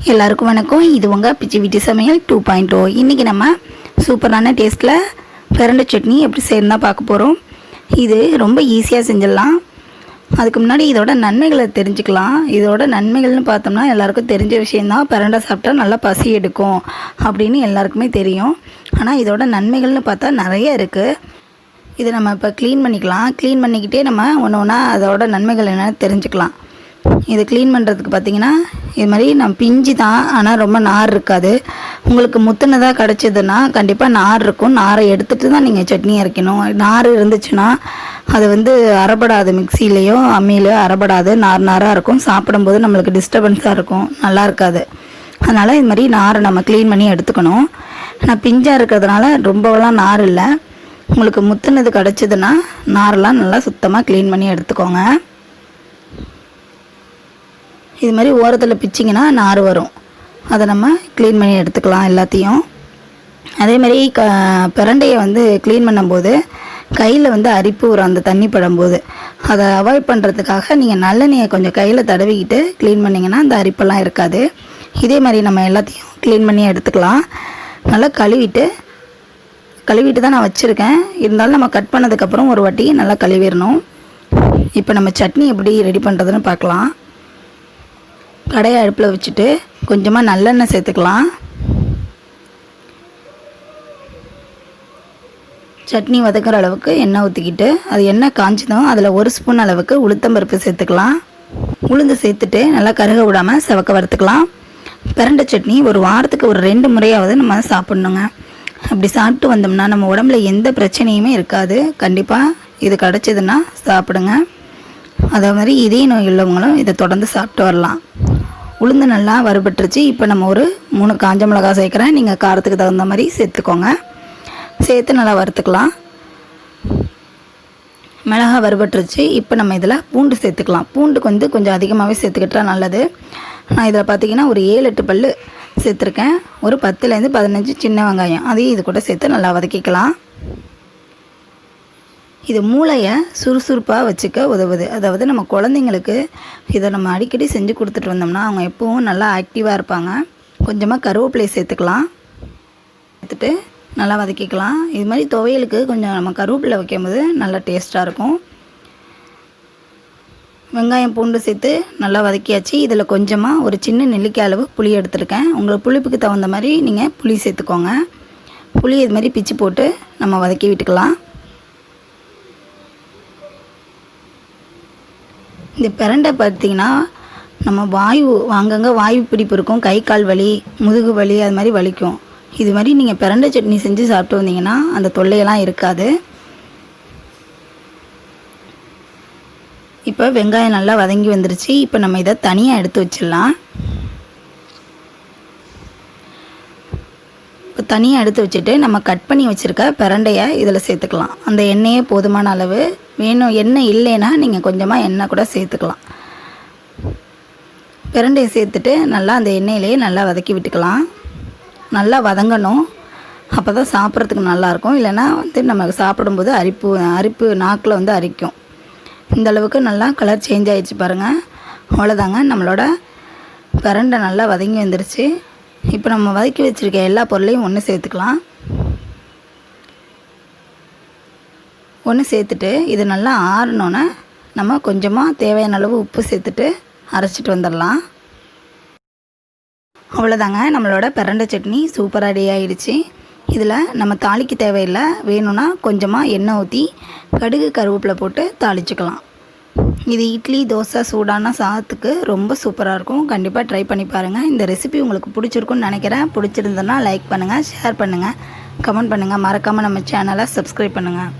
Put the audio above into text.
எல்லாருக்கும் வணக்கம். இது உங்கள் பிச்சி வீட்டு சமையல் 2.0. இன்றைக்கி நம்ம சூப்பரான டேஸ்ட்டில் பிரண்டை சட்னி எப்படி செய்யணும்னா பார்க்க போகிறோம். இது ரொம்ப ஈஸியாக செஞ்சிடலாம். அதுக்கு முன்னாடி இதோட நன்மைகளை தெரிஞ்சுக்கலாம். இதோட நன்மைகள்னு பார்த்தோம்னா எல்லாருக்கும் தெரிஞ்ச விஷயந்தான். பிரண்டை சாப்பிட்டா நல்லா பசி எடுக்கும் அப்படின்னு எல்லாருக்குமே தெரியும். ஆனால் இதோட நன்மைகள்னு பார்த்தா நிறைய இருக்குது. இதை நம்ம இப்போ க்ளீன் பண்ணிக்கலாம். க்ளீன் பண்ணிக்கிட்டே நம்ம ஒன்று ஒன்றா அதோட நன்மைகள் என்னென்னு தெரிஞ்சுக்கலாம். இது க்ளீன் பண்ணுறதுக்கு பார்த்திங்கன்னா இது மாதிரி நம்ம பிஞ்சு தான், ஆனால் ரொம்ப நார் இருக்காது. உங்களுக்கு முத்துனதாக கிடச்சிதுன்னா கண்டிப்பாக நார் இருக்கும். நாரை எடுத்துகிட்டு தான் நீங்கள் சட்னி அரைக்கணும். நார் இருந்துச்சுன்னா அது அரைப்படாது, மிக்சிலேயோ அம்மியிலையோ அரைப்படாது, நாராக இருக்கும். சாப்பிடும்போது நம்மளுக்கு டிஸ்டர்பன்ஸாக இருக்கும், நல்லா இருக்காது. அதனால் இது மாதிரி நாரை நம்ம க்ளீன் பண்ணி எடுத்துக்கணும். நான் பிஞ்சாக இருக்கிறதுனால ரொம்பலாம் நார் இல்லை. உங்களுக்கு முத்துனது கிடச்சிதுன்னா நாரெல்லாம் நல்லா சுத்தமாக க்ளீன் பண்ணி எடுத்துக்கோங்க. இது மாதிரி ஓரத்தில் பிச்சிங்கன்னா நார் வரும். அதை நம்ம க்ளீன் பண்ணி எடுத்துக்கலாம் எல்லாத்தையும். அதே மாதிரி பிரண்டையை க்ளீன் பண்ணும்போது கையில் அரிப்பு வரும் அந்த தண்ணி படும்போது. அதை அவாய்ட் பண்ணுறதுக்காக நீங்கள் நல்லெண்ணெயை கொஞ்சம் கையில் தடவிக்கிட்டு க்ளீன் பண்ணிங்கன்னா அந்த அரிப்பெல்லாம் இருக்காது. இதே மாதிரி நம்ம எல்லாத்தையும் க்ளீன் பண்ணி எடுத்துக்கலாம். நல்லா கழுவிட்டு தான் நான் வச்சுருக்கேன். இருந்தாலும் நம்ம கட் பண்ணதுக்கப்புறம் ஒரு வாட்டி நல்லா கழுவிடணும். இப்போ நம்ம சட்னி எப்படி ரெடி பண்ணுறதுன்னு பார்க்கலாம். கடையை அடுப்பில் வச்சுட்டு கொஞ்சமாக நல்லெண்ணெய் சேர்த்துக்கலாம். சட்னி வதக்கிற அளவுக்கு எண்ணெய் ஊற்றிக்கிட்டு அது எண்ணெய் காய்ச்சதும் அதில் 1 ஸ்பூன் அளவுக்கு உளுத்தம்பருப்பு சேர்த்துக்கலாம். உளுந்து சேர்த்துட்டு நல்லா கருக விடாமல் செவக்க வறுத்துக்கலாம். பிரண்டை சட்னி ஒரு வாரத்துக்கு ஒரு 2 முறையாவது நம்ம சாப்பிட்ணுங்க. அப்படி சாப்பிட்டு வந்தோம்னா நம்ம உடம்புல எந்த பிரச்சனையுமே இருக்காது. கண்டிப்பாக இது கிடச்சிதுன்னா சாப்பிடுங்க. அதே மாதிரி இதே நோய் உள்ளவங்களும் இதை தொடர்ந்து சாப்பிட்டு வரலாம். உளுந்து நல்லா வறுபட்டுருச்சு. இப்போ நம்ம ஒரு 3 காஞ்ச மிளகாய் சேர்க்குறேன். நீங்கள் காரத்துக்கு தகுந்த மாதிரி சேர்த்துக்கோங்க. சேர்த்து நல்லா வறுத்துக்கலாம். மிளகாய் வறுபட்டுருச்சு. இப்போ நம்ம இதில் பூண்டு சேர்த்துக்கலாம். பூண்டு கொஞ்சம் அதிகமாகவே சேர்த்துக்கிட்டா நல்லது. நான் இதில் பார்த்திங்கன்னா ஒரு 7-8 பல் சேர்த்துருக்கேன். ஒரு 10லேருந்து 15 சின்ன வெங்காயம் அதையும் இது கூட சேர்த்து நல்லா வதக்கிக்கலாம். இது மூளையை சுறுசுறுப்பாக வச்சுக்க உதவுது. அதாவது நம்ம குழந்தைங்களுக்கு இதை நம்ம அடிக்கடி செஞ்சு கொடுத்துட்டு வந்தோம்னா அவங்க எப்பவும் நல்லா ஆக்டிவாக இருப்பாங்க. கொஞ்சமாக கருவேப்பிலை சேர்த்துக்கலாம். சேர்த்துட்டு நல்லா வதக்கிக்கலாம். இது மாதிரி துவையலுக்கு கொஞ்சம் நம்ம கருவேப்பிலை வைக்கும்போது நல்லா டேஸ்ட்டாக இருக்கும். வெங்காயம் பூண்டு சேர்த்து நல்லா வதக்கியாச்சு. இதில் கொஞ்சமாக ஒரு சின்ன நெல்லிக்காய் அளவு புளி எடுத்துருக்கேன். உங்களுக்கு புளிப்புக்கு தகுந்த மாதிரி நீங்கள் புளி சேர்த்துக்கோங்க. புளி இது மாதிரி பிச்சு போட்டு நம்ம வதக்கி விட்டுக்கலாம். இந்த பிரண்டை பார்த்திங்கன்னா நம்ம அங்கங்கே வாயு பிடிப்பு இருக்கும், கை கால் வலி, முதுகு வலி, அது மாதிரி வலிக்கும். இது மாதிரி நீங்கள் பிரண்டை சட்னி செஞ்சு சாப்பிட்டு வந்தீங்கன்னா அந்த தொல்லையெல்லாம் இருக்காது. இப்போ வெங்காயம் நல்லா வதங்கி வந்துருச்சு. இப்போ நம்ம இதை தனியாக எடுத்து வச்சிடலாம். இப்போ தனியாக எடுத்து வச்சுட்டு நம்ம கட் பண்ணி வச்சுருக்க பிரண்டையை இதில் சேர்த்துக்கலாம். அந்த எண்ணெயே போதுமான அளவு. வேணும் எண்ணெய் இல்லைன்னா நீங்கள் கொஞ்சமாக எண்ணெய் கூட சேர்த்துக்கலாம். பிரண்டையை சேர்த்துட்டு நல்லா அந்த எண்ணெயிலேயே நல்லா வதக்கி விட்டுக்கலாம். நல்லா வதங்கணும். அப்போ தான் சாப்பிட்றதுக்கு நல்லாயிருக்கும். இல்லைன்னா நம்ம சாப்பிடும்போது அரிப்பு நாக்கில் அரிக்கும். இந்த அளவுக்கு நல்லா கலர் சேஞ்ச் ஆகிடுச்சு பாருங்கள். அவ்வளோதாங்க, நம்மளோட பிரண்டை நல்லா வதங்கி வந்துருச்சு. இப்போ நம்ம வதக்கி வச்சுருக்க எல்லா பொருளையும் ஒன்று சேர்த்துக்கலாம். ஒன்று சேர்த்துட்டு இது நல்லா ஆறணுன்னா நம்ம கொஞ்சமாக தேவையான அளவு உப்பு சேர்த்துட்டு அரைச்சிட்டு வந்துடலாம். அவ்வளோதாங்க, நம்மளோட பிரண்டை சட்னி சூப்பராக ரெடி ஆகிடுச்சு. இதில் நம்ம தாளிக்க தேவையில்லை. வேணும்னா கொஞ்சமாக எண்ணெய் ஊற்றி கடுகு கருவேப்பிலை போட்டு தாளிச்சுக்கலாம். இது இட்லி, தோசை, சூடான சாதத்துக்கு ரொம்ப சூப்பராக இருக்கும். கண்டிப்பாக ட்ரை பண்ணி பாருங்கள். இந்த ரெசிபி உங்களுக்கு பிடிச்சிருக்குன்னு நினைக்கிறேன். பிடிச்சிருந்ததுன்னா லைக் பண்ணுங்கள், ஷேர் பண்ணுங்கள், கமெண்ட் பண்ணுங்கள். மறக்காமல் நம்ம சேனலை சப்ஸ்கிரைப் பண்ணுங்கள்.